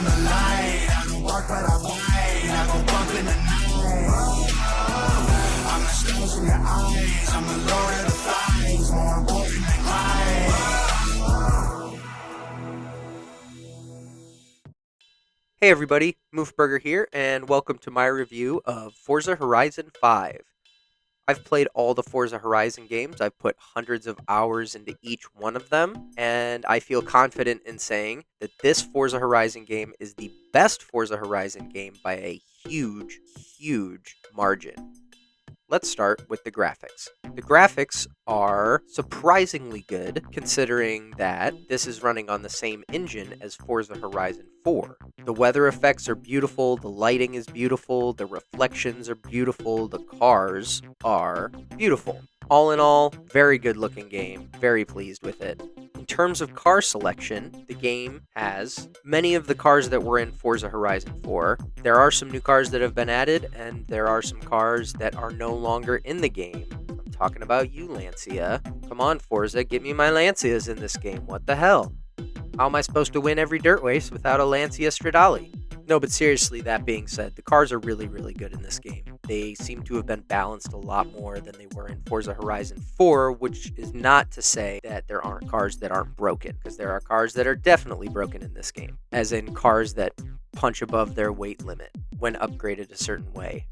I'm the light. I don't bark but I bite. I go bump in the night. I'm the stars in your eyes. I'm the lord of the flies. More important than Clyde. Hey everybody, Moofburger here, and welcome to my review of Forza Horizon 5. I've played all the Forza Horizon games, I've put hundreds of hours into each one of them, and I feel confident in saying that this Forza Horizon game is the best Forza Horizon game by a huge, huge margin. Let's start with the graphics. The graphics are surprisingly good considering that this is running on the same engine as Forza Horizon 4. The weather effects are beautiful, the lighting is beautiful, the reflections are beautiful, the cars are beautiful. All in all, very good looking game, very pleased with it. In terms of car selection, the game has many of the cars that were in Forza Horizon 4. There are some new cars that have been added, and there are some cars that are no longer in the game. I'm talking about you, Lancia. Come on, Forza, get me my Lancias in this game. What the hell? How am I supposed to win every dirt race without a Lancia Stradale? No, but seriously, that being said, the cars are really, really good in this game. They seem to have been balanced a lot more than they were in Forza Horizon 4, which is not to say that there aren't cars that aren't broken, because there are cars that are definitely broken in this game, as in cars that punch above their weight limit when upgraded a certain way.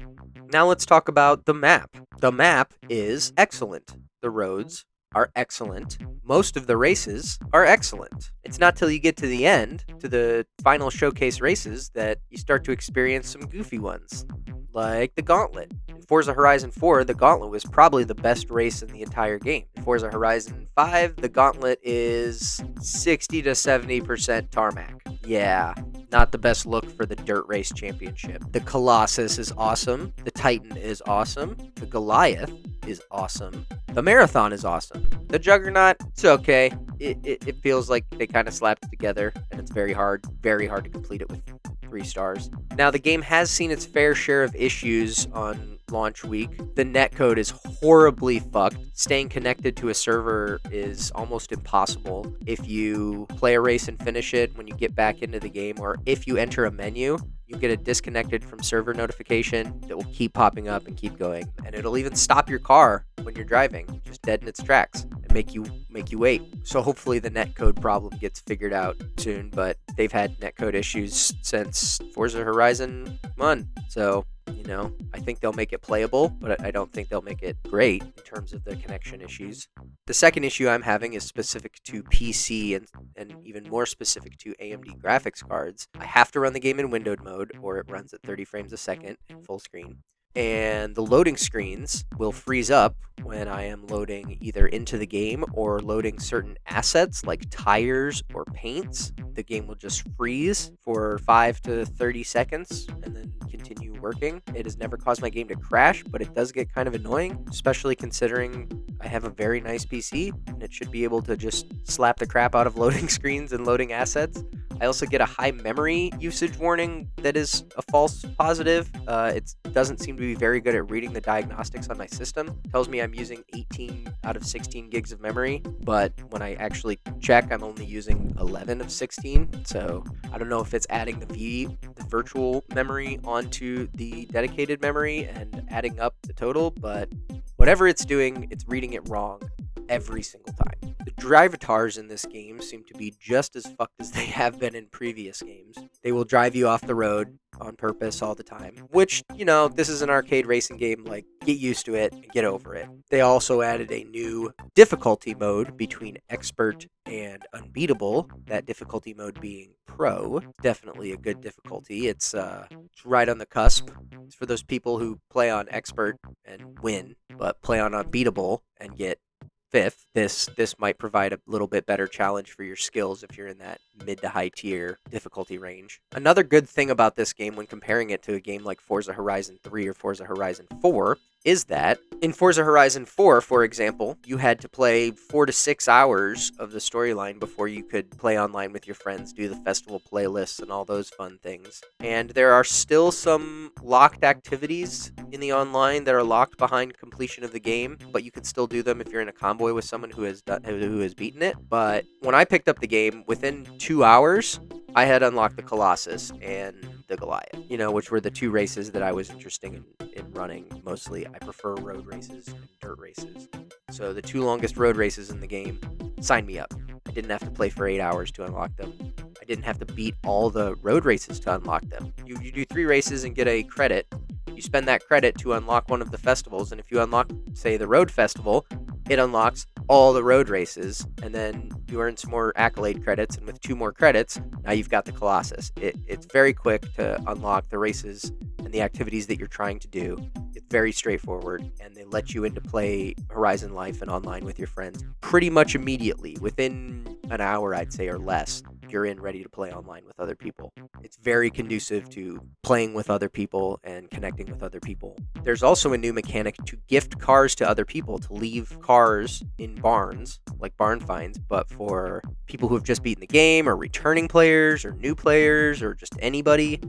Now let's talk about the map. The map is excellent. The roads are excellent. Most of the races are excellent. It's not till you get to the end, to the final showcase races, that you start to experience some goofy ones, like the Gauntlet. In Forza Horizon 4, the Gauntlet was probably the best race in the entire game. In Forza Horizon 5, the Gauntlet is 60 to 70% tarmac. Yeah, not the best look for the Dirt Race Championship. The Colossus is awesome. The Titan is awesome. The Goliath is awesome. The Marathon is awesome. The Juggernaut, it's okay. It feels like they kind of slapped it together, and it's very hard to complete it with 3 stars. Now, the game has seen its fair share of issues on launch week. The netcode is horribly fucked. Staying connected to a server is almost impossible. If you play a race and finish it, when you get back into the game, or if you enter a menu, you get a disconnected from server notification that will keep popping up and keep going. And it'll even stop your car when you're driving, just dead in its tracks, and make you wait. So hopefully the netcode problem gets figured out soon, but they've had netcode issues since Forza Horizon 1. So, I think they'll make it playable, but I don't think they'll make it great in terms of the connection issues. The second issue I'm having is specific to PC and even more specific to AMD graphics cards. I have to run the game in windowed mode, or it runs at 30 frames a second in full screen. And the loading screens will freeze up when I am loading either into the game or loading certain assets like tires or paints. The game will just freeze for 5 to 30 seconds and then continue working. It has never caused my game to crash, but it does get kind of annoying, especially considering I have a very nice PC and it should be able to just slap the crap out of loading screens and loading assets. I also get a high memory usage warning that is a false positive. It doesn't seem to be very good at reading the diagnostics on my system. It tells me I'm using 18 out of 16 gigs of memory, but when I actually check, I'm only using 11 of 16. So I don't know if it's adding the virtual memory onto the dedicated memory and adding up the total, but whatever it's doing, it's reading it wrong every single time. The drivatars in this game seem to be just as fucked as they have been in previous games. They will drive you off the road on purpose all the time, which, this is an arcade racing game, like, get used to it and get over it. They also added a new difficulty mode between expert and unbeatable, that difficulty mode being pro. Definitely a good difficulty. It's right on the cusp. It's for those people who play on expert and win, but play on unbeatable and get 5th. This might provide a little bit better challenge for your skills if you're in that mid to high tier difficulty range. Another good thing about this game when comparing it to a game like Forza Horizon 3 or Forza Horizon 4 is that in Forza Horizon 4, for example, you had to play 4 to 6 hours of the storyline before you could play online with your friends, do the festival playlists, and all those fun things. And there are still some locked activities in the online that are locked behind completion of the game, but you can still do them if you're in a convoy with someone who has beaten it. But when I picked up the game, within 2 hours, I had unlocked the Colossus and the Goliath, which were the two races that I was interested in running mostly. I prefer road races and dirt races. So the two longest road races in the game, sign me up. I didn't have to play for 8 hours to unlock them. I didn't have to beat all the road races to unlock them. You do 3 races and get a credit. You spend that credit to unlock one of the festivals, and if you unlock, say, the road festival, it unlocks all the road races, and then you earn some more accolade credits, and with 2 more credits, now you've got the Colossus. It's very quick to unlock the races and the activities that you're trying to do. It's very straightforward, and they let you into play Horizon Life and online with your friends pretty much immediately, within an hour, I'd say, or less. You're in ready to play online with other people. It's very conducive to playing with other people and connecting with other people. There's also a new mechanic to gift cars to other people, to leave cars in barns, like barn finds, but for people who have just beaten the game, or returning players, or new players, or just anybody,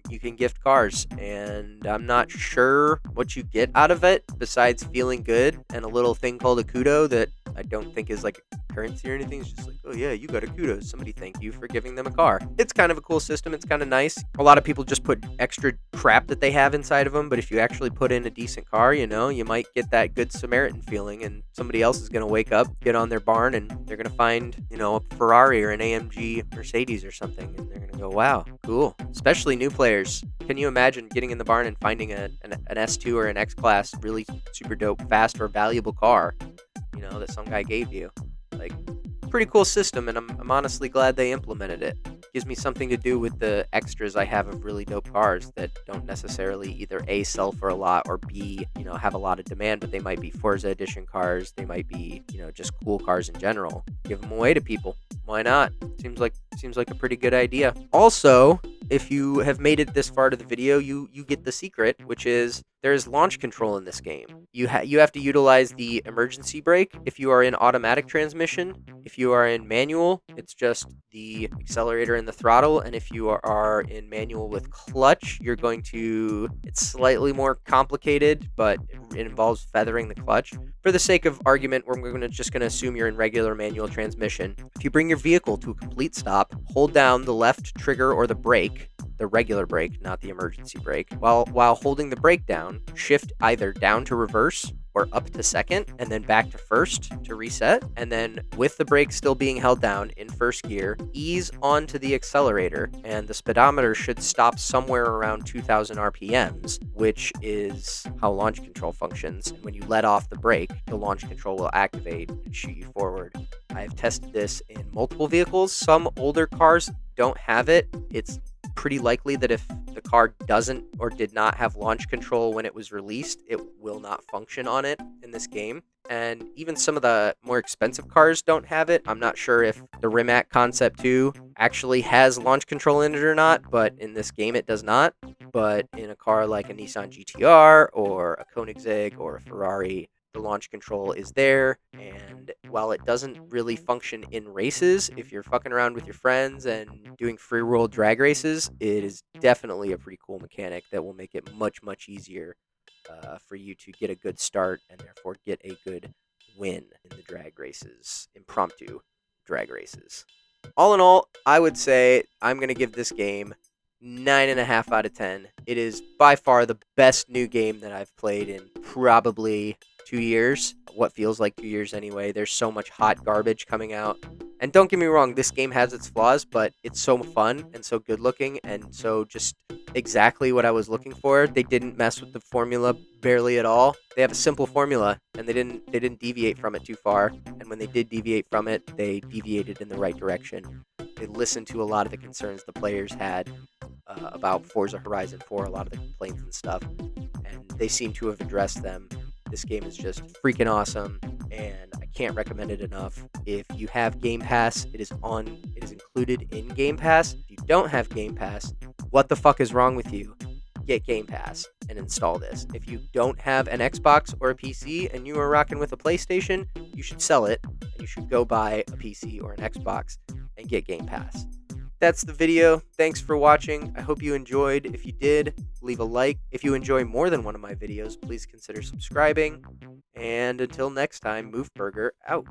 you can gift cars. And I'm not sure what you get out of it besides feeling good and a little thing called a kudo that I don't think is like a currency or anything. It's just like, oh yeah, you got a kudos. Somebody thank you for giving them a car. It's kind of a cool system. It's kind of nice. A lot of people just put extra crap that they have inside of them, but if you actually put in a decent car, you might get that good Samaritan feeling, and somebody else is going to wake up, get on their barn, and they're going to find, a Ferrari or an AMG Mercedes or something, and they're going to go, wow, cool. Especially new players. Can you imagine getting in the barn and finding an S2 or an X-Class really super dope, fast, or valuable car, that some guy gave you? Like, pretty cool system, and I'm honestly glad they implemented it. Gives me something to do with the extras I have of really dope cars that don't necessarily either A, sell for a lot, or B, have a lot of demand, but they might be Forza Edition cars. They might be, just cool cars in general. Give them away to people. Why not? Seems like a pretty good idea. Also, if you have made it this far to the video, you get the secret, which is there's launch control in this game. You have to utilize the emergency brake if you are in automatic transmission. If you are in manual, it's just the accelerator and the throttle, and if you are in manual with clutch, it's slightly more complicated, but it involves feathering the clutch. For the sake of argument, we're just going to assume you're in regular manual transmission. If you bring your vehicle to a complete stop, hold down the left trigger or the brake, the regular brake, not the emergency brake. While holding the brake down, shift either down to reverse or up to second, and then back to first to reset. And then with the brake still being held down in first gear, ease onto the accelerator, and the speedometer should stop somewhere around 2,000 RPMs, which is how launch control functions. And when you let off the brake, the launch control will activate and shoot you forward. I've tested this in multiple vehicles. Some older cars don't have it. It's pretty likely that if the car doesn't or did not have launch control when it was released, it will not function on it in this game. And even some of the more expensive cars don't have it. I'm not sure if the Rimac Concept 2 actually has launch control in it or not, but in this game it does not. But in a car like a Nissan GTR or a Koenigsegg or a Ferrari, the launch control is there, and while it doesn't really function in races, if you're fucking around with your friends and doing free roll drag races, it is definitely a pretty cool mechanic that will make it much, much easier for you to get a good start and therefore get a good win in the drag races, impromptu drag races. All in all, I would say I'm going to give this game 9.5 out of 10. It is by far the best new game that I've played in probably 2 years. What feels like 2 years anyway. There's so much hot garbage coming out. And don't get me wrong, this game has its flaws, but it's so fun and so good looking and so just exactly what I was looking for. They didn't mess with the formula barely at all. They have a simple formula and they didn't deviate from it too far. And when they did deviate from it, they deviated in the right direction. They listened to a lot of the concerns the players had about Forza Horizon 4, a lot of the complaints and stuff, and they seem to have addressed them. This game is just freaking awesome, and I can't recommend it enough. If you have Game Pass, it is included in Game Pass. If you don't have Game Pass, what the fuck is wrong with you? get Game Pass and install this. If you don't have an Xbox or a PC and you are rocking with a PlayStation, you should sell it and you should go buy a PC or an Xbox and get Game Pass. That's the video. Thanks for watching. I hope you enjoyed. If you did, leave a like. If you enjoy more than one of my videos, please consider subscribing. And until next time, Move Burger out.